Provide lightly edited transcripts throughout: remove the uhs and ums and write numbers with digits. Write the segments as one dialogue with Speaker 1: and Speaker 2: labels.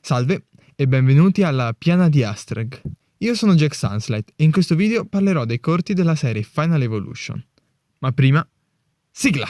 Speaker 1: Salve e benvenuti alla Piana di Astreg. Io sono Jack Sunslight e in questo video parlerò dei corti della serie Final Evolution. Ma prima, sigla!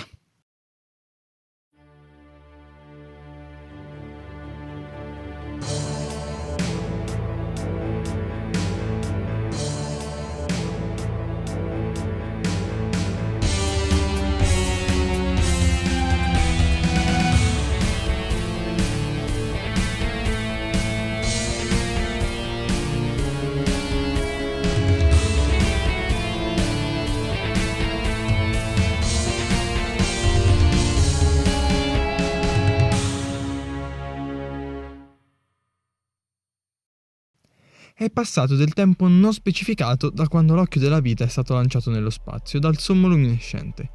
Speaker 1: È passato del tempo non specificato da quando l'occhio della vita è stato lanciato nello spazio dal sommo luminescente.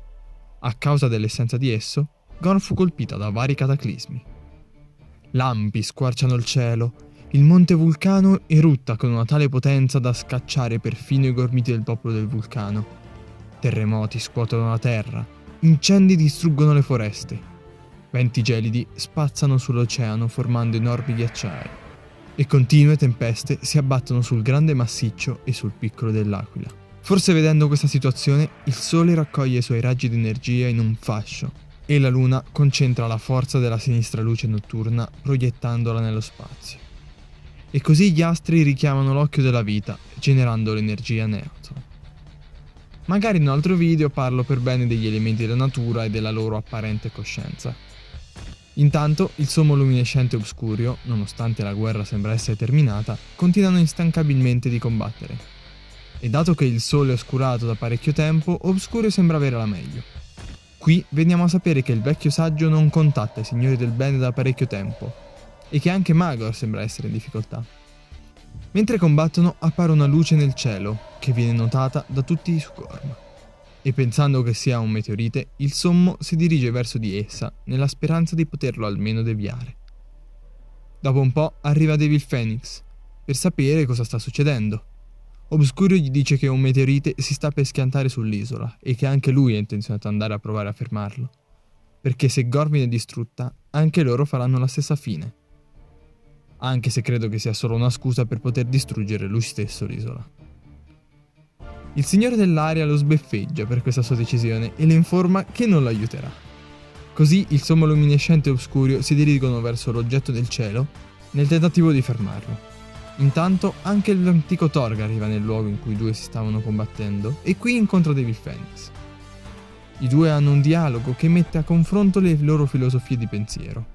Speaker 1: A causa dell'essenza di esso, Gorm fu colpita da vari cataclismi. Lampi squarciano il cielo, il monte Vulcano erutta con una tale potenza da scacciare perfino i gormiti del popolo del vulcano. Terremoti scuotono la terra, incendi distruggono le foreste. Venti gelidi spazzano sull'oceano formando enormi ghiacciai. E continue tempeste si abbattono sul grande massiccio e sul piccolo dell'Aquila. Forse vedendo questa situazione, il Sole raccoglie i suoi raggi di energia in un fascio e la Luna concentra la forza della sinistra luce notturna proiettandola nello spazio. E così gli astri richiamano l'occhio della vita, generando l'energia neutron. Magari in un altro video parlo per bene degli elementi della natura e della loro apparente coscienza. Intanto il sommo luminescente Obscurio, nonostante la guerra sembra essere terminata, continuano instancabilmente di combattere. E dato che il sole è oscurato da parecchio tempo, Obscurio sembra avere la meglio. Qui veniamo a sapere che il vecchio saggio non contatta i signori del bene da parecchio tempo, e che anche Magor sembra essere in difficoltà. Mentre combattono appare una luce nel cielo, che viene notata da tutti su Gorm. E pensando che sia un meteorite, il sommo si dirige verso di essa nella speranza di poterlo almeno deviare. Dopo un po' arriva Devil Phoenix per sapere cosa sta succedendo. Obscurio gli dice che un meteorite si sta per schiantare sull'isola e che anche lui è intenzionato ad andare a provare a fermarlo, perché se Gorm viene distrutta, anche loro faranno la stessa fine. Anche se credo che sia solo una scusa per poter distruggere lui stesso l'isola. Il signore dell'aria lo sbeffeggia per questa sua decisione e le informa che non lo aiuterà. Così il sommo luminescente e Obscurio si dirigono verso l'oggetto del cielo nel tentativo di fermarlo. Intanto anche l'antico Torg arriva nel luogo in cui i due si stavano combattendo e qui incontra Devil Phoenix. I due hanno un dialogo che mette a confronto le loro filosofie di pensiero.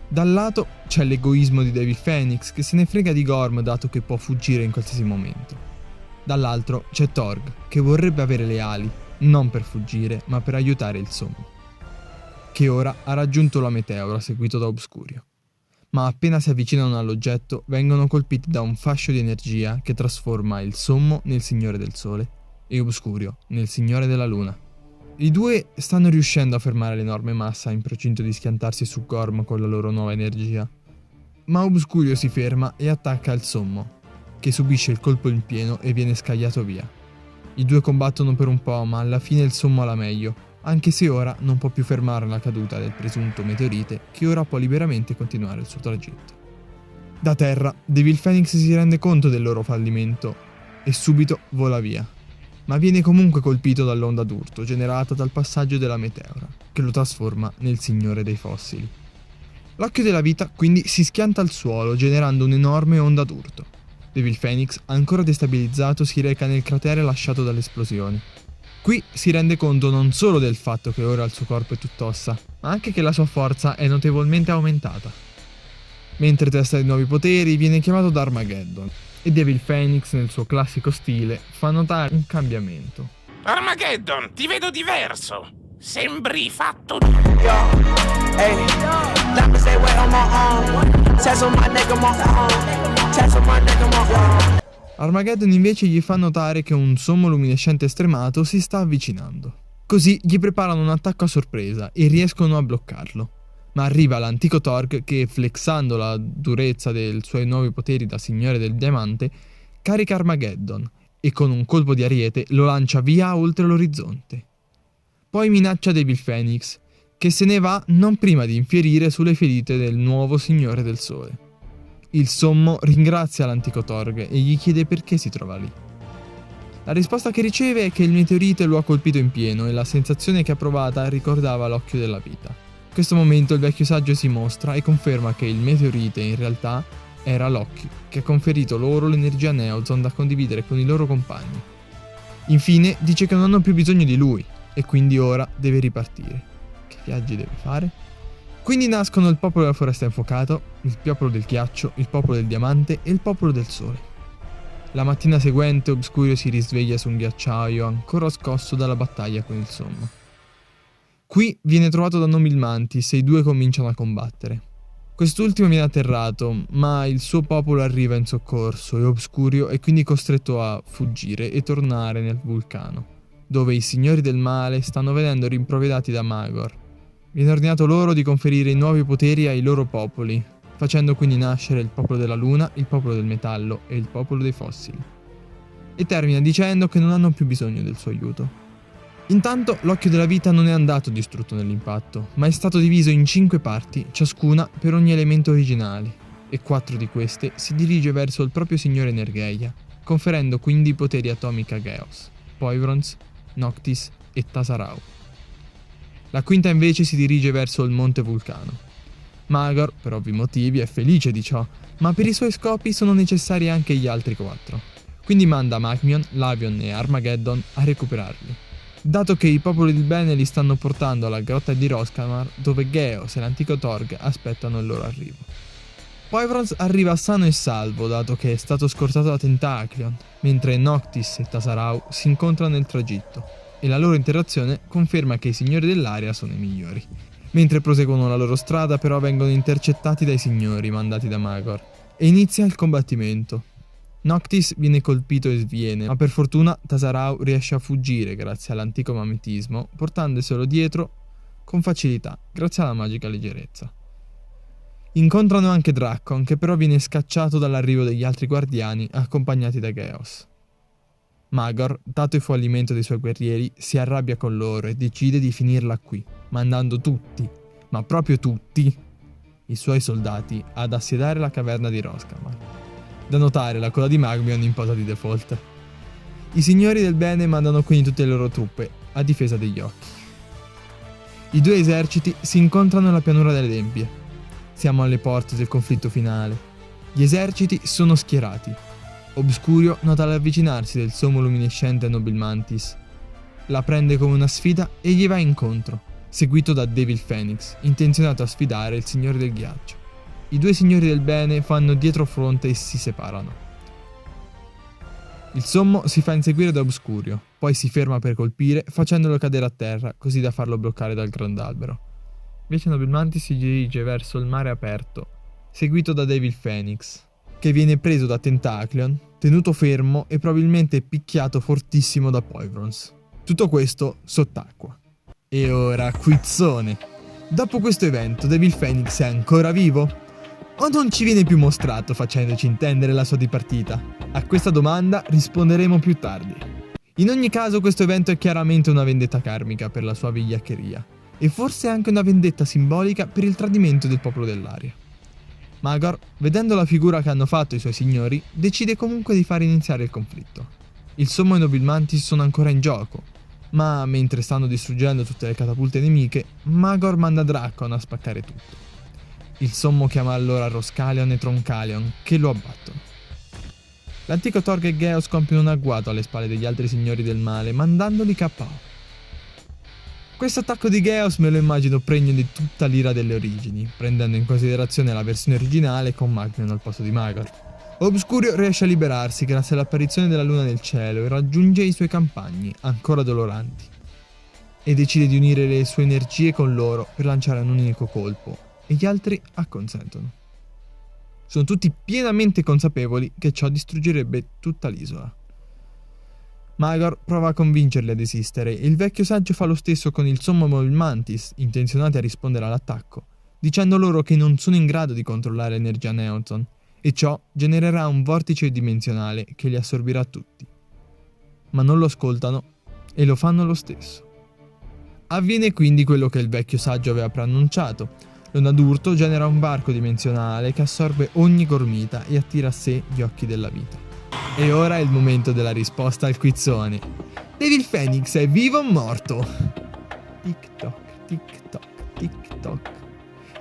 Speaker 1: Dal lato c'è l'egoismo di Devil Phoenix che se ne frega di Gorm dato che può fuggire in qualsiasi momento. Dall'altro c'è Torg, che vorrebbe avere le ali, non per fuggire, ma per aiutare il sommo, che ora ha raggiunto la meteora seguito da Obscurio. Ma appena si avvicinano all'oggetto, vengono colpiti da un fascio di energia che trasforma il sommo nel Signore del Sole e Obscurio nel Signore della Luna. I due stanno riuscendo a fermare l'enorme massa in procinto di schiantarsi su Gorm con la loro nuova energia. Ma Obscurio si ferma e attacca il sommo, che subisce il colpo in pieno e viene scagliato via. I due combattono per un po', ma alla fine il sommo ha la meglio, anche se ora non può più fermare la caduta del presunto meteorite, che ora può liberamente continuare il suo tragitto. Da terra, Devil Phoenix si rende conto del loro fallimento e subito vola via, ma viene comunque colpito dall'onda d'urto generata dal passaggio della meteora, che lo trasforma nel Signore dei Fossili. L'occhio della vita quindi si schianta al suolo generando un'enorme onda d'urto. Devil Phoenix, ancora destabilizzato, si reca nel cratere lasciato dall'esplosione. Qui si rende conto non solo del fatto che ora il suo corpo è tutt'ossa, ma anche che la sua forza è notevolmente aumentata. Mentre testa i nuovi poteri, viene chiamato da Armageddon, e Devil Phoenix, nel suo classico stile, fa notare un cambiamento.
Speaker 2: Armageddon, ti vedo diverso! Sembri fatto...
Speaker 1: Armageddon invece gli fa notare che un sommo luminescente stremato si sta avvicinando. Così gli preparano un attacco a sorpresa e riescono a bloccarlo. Ma arriva l'antico Torg che, flexando la durezza dei suoi nuovi poteri da Signore del Diamante, carica Armageddon e con un colpo di ariete lo lancia via oltre l'orizzonte. Poi minaccia Devil Phoenix, che se ne va non prima di infierire sulle ferite del nuovo Signore del Sole. Il sommo ringrazia l'antico Torg e gli chiede perché si trova lì. La risposta che riceve è che il meteorite lo ha colpito in pieno e la sensazione che ha provata ricordava l'occhio della vita. In questo momento il vecchio saggio si mostra e conferma che il meteorite in realtà era l'occhio, che ha conferito loro l'energia Neozon da condividere con i loro compagni. Infine dice che non hanno più bisogno di lui e quindi ora deve ripartire. Che viaggi deve fare? Quindi nascono il popolo della foresta infuocato, il popolo del ghiaccio, il popolo del diamante e il popolo del sole. La mattina seguente Obscurio si risveglia su un ghiacciaio ancora scosso dalla battaglia con il sommo. Qui viene trovato da Nobil Mantis e i due cominciano a combattere. Quest'ultimo viene atterrato, ma il suo popolo arriva in soccorso e Obscurio è quindi costretto a fuggire e tornare nel vulcano, dove i signori del male stanno venendo rimproverati da Magor. Viene ordinato loro di conferire nuovi poteri ai loro popoli, facendo quindi nascere il popolo della luna, il popolo del metallo e il popolo dei fossili. E termina dicendo che non hanno più bisogno del suo aiuto. Intanto l'occhio della vita non è andato distrutto nell'impatto, ma è stato diviso in 5 parti, ciascuna per ogni elemento originale, e 4 di queste si dirige verso il proprio signore Nergeia, conferendo quindi i poteri atomici a Geos, Poivrons, Noctis e Tasarau. La quinta invece si dirige verso il monte Vulcano. Magor, per ovvi motivi, è felice di ciò, ma per i suoi scopi sono necessari anche gli altri 4. Quindi manda Magmion, Lavion e Armageddon a recuperarli, dato che i popoli del bene li stanno portando alla grotta di Roskamar, dove Geos e l'antico Torg aspettano il loro arrivo. Poivrons arriva sano e salvo, dato che è stato scortato da Tentaclion, mentre Noctis e Tasarau si incontrano nel tragitto, e la loro interazione conferma che i signori dell'area sono i migliori. Mentre proseguono la loro strada però vengono intercettati dai signori mandati da Magor e inizia il combattimento. Noctis viene colpito e sviene, ma per fortuna Tasarau riesce a fuggire grazie all'antico mametismo, portandoselo dietro con facilità, grazie alla magica leggerezza. Incontrano anche Drakkon, che però viene scacciato dall'arrivo degli altri guardiani accompagnati da Geos. Magor, dato il fallimento dei suoi guerrieri, si arrabbia con loro e decide di finirla qui, mandando tutti, ma proprio tutti, i suoi soldati ad assediare la caverna di Roskamar. Da notare la coda di Magmion in posa di default. I signori del bene mandano quindi tutte le loro truppe a difesa degli occhi. I due eserciti si incontrano nella pianura delle Tempie. Siamo alle porte del conflitto finale. Gli eserciti sono schierati. Obscurio nota l'avvicinarsi del sommo luminescente a Nobil Mantis. La prende come una sfida e gli va incontro, seguito da Devil Phoenix, intenzionato a sfidare il Signore del Ghiaccio. I due signori del bene fanno dietrofront e si separano. Il sommo si fa inseguire da Obscurio, poi si ferma per colpire, facendolo cadere a terra, così da farlo bloccare dal grandalbero. Invece Nobil Mantis si dirige verso il mare aperto, seguito da Devil Phoenix, che viene preso da Tentaclion, tenuto fermo e probabilmente picchiato fortissimo da Poivrons. Tutto questo sott'acqua. E ora, quizzone. Dopo questo evento, Devil Phoenix è ancora vivo? O non ci viene più mostrato facendoci intendere la sua dipartita? A questa domanda risponderemo più tardi. In ogni caso, questo evento è chiaramente una vendetta karmica per la sua vigliaccheria, e forse anche una vendetta simbolica per il tradimento del popolo dell'aria. Magor, vedendo la figura che hanno fatto i suoi signori, decide comunque di far iniziare il conflitto. Il sommo e Nobil Mantis sono ancora in gioco, ma mentre stanno distruggendo tutte le catapulte nemiche, Magor manda Drakkon a spaccare tutto. Il sommo chiama allora Roscalion e Troncalion, che lo abbattono. L'antico Torg e Geos compiono un agguato alle spalle degli altri signori del male, mandandoli KO. Questo attacco di Geos me lo immagino pregno di tutta l'ira delle origini, prendendo in considerazione la versione originale con Magmion al posto di Magor. Obscurio riesce a liberarsi grazie all'apparizione della luna nel cielo e raggiunge i suoi compagni, ancora doloranti, e decide di unire le sue energie con loro per lanciare un unico colpo, e gli altri acconsentono. Sono tutti pienamente consapevoli che ciò distruggerebbe tutta l'isola. Magor prova a convincerli a desistere e il vecchio saggio fa lo stesso con il sommo Nobil Mantis, intenzionati a rispondere all'attacco, dicendo loro che non sono in grado di controllare l'energia Neozon, e ciò genererà un vortice dimensionale che li assorbirà tutti. Ma non lo ascoltano e lo fanno lo stesso. Avviene quindi quello che il vecchio saggio aveva preannunciato. L'onda d'urto genera un varco dimensionale che assorbe ogni gormita e attira a sé gli occhi della vita. E ora è il momento della risposta al quizzone. Devil Phoenix è vivo o morto? Tic toc, tic toc, tic toc.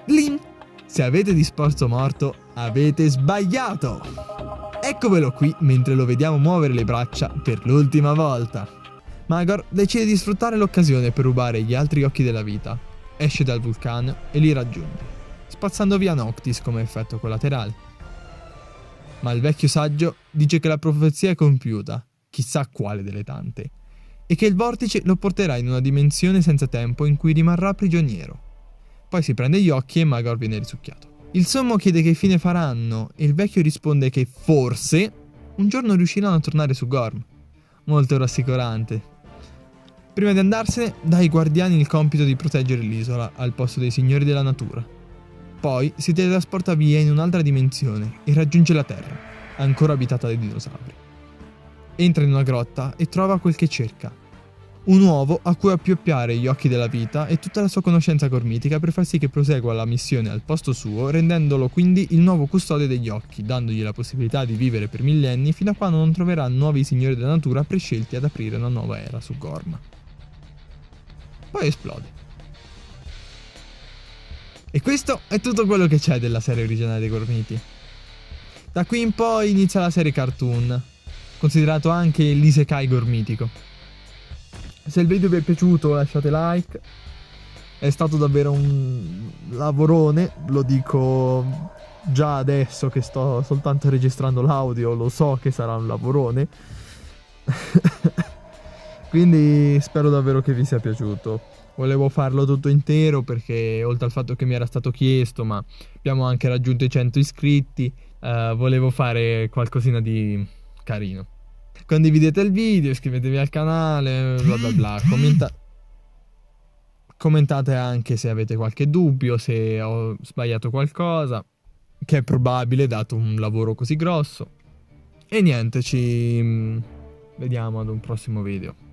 Speaker 1: Glim! Se avete risposto morto, avete sbagliato! Eccovelo qui mentre lo vediamo muovere le braccia per l'ultima volta. Magor decide di sfruttare l'occasione per rubare gli altri occhi della vita. Esce dal vulcano e li raggiunge, spazzando via Noctis come effetto collaterale. Ma il vecchio saggio dice che la profezia è compiuta, chissà quale delle tante, e che il vortice lo porterà in una dimensione senza tempo in cui rimarrà prigioniero. Poi si prende gli occhi e Magor viene risucchiato. Il sommo chiede che fine faranno e il vecchio risponde che forse un giorno riusciranno a tornare su Gorm. Molto rassicurante. Prima di andarsene, dà ai guardiani il compito di proteggere l'isola al posto dei signori della natura. Poi si teletrasporta via in un'altra dimensione e raggiunge la Terra, ancora abitata dai dinosauri. Entra in una grotta e trova quel che cerca. Un uovo a cui appioppare gli occhi della vita e tutta la sua conoscenza gormitica per far sì che prosegua la missione al posto suo, rendendolo quindi il nuovo custode degli occhi, dandogli la possibilità di vivere per millenni fino a quando non troverà nuovi signori della natura prescelti ad aprire una nuova era su Gorm. Poi esplode. E questo è tutto quello che c'è della serie originale dei Gormiti. Da qui in poi inizia la serie cartoon, considerato anche l'isekai gormitico. Se il video vi è piaciuto lasciate like, è stato davvero un lavorone, lo dico già adesso che sto soltanto registrando l'audio, lo so che sarà un lavorone. Quindi spero davvero che vi sia piaciuto. Volevo farlo tutto intero perché oltre al fatto che mi era stato chiesto, ma abbiamo anche raggiunto i 100 iscritti, volevo fare qualcosina di carino. Condividete il video, iscrivetevi al canale, bla bla bla, commentate anche se avete qualche dubbio, se ho sbagliato qualcosa, che è probabile dato un lavoro così grosso. E niente, ci vediamo ad un prossimo video.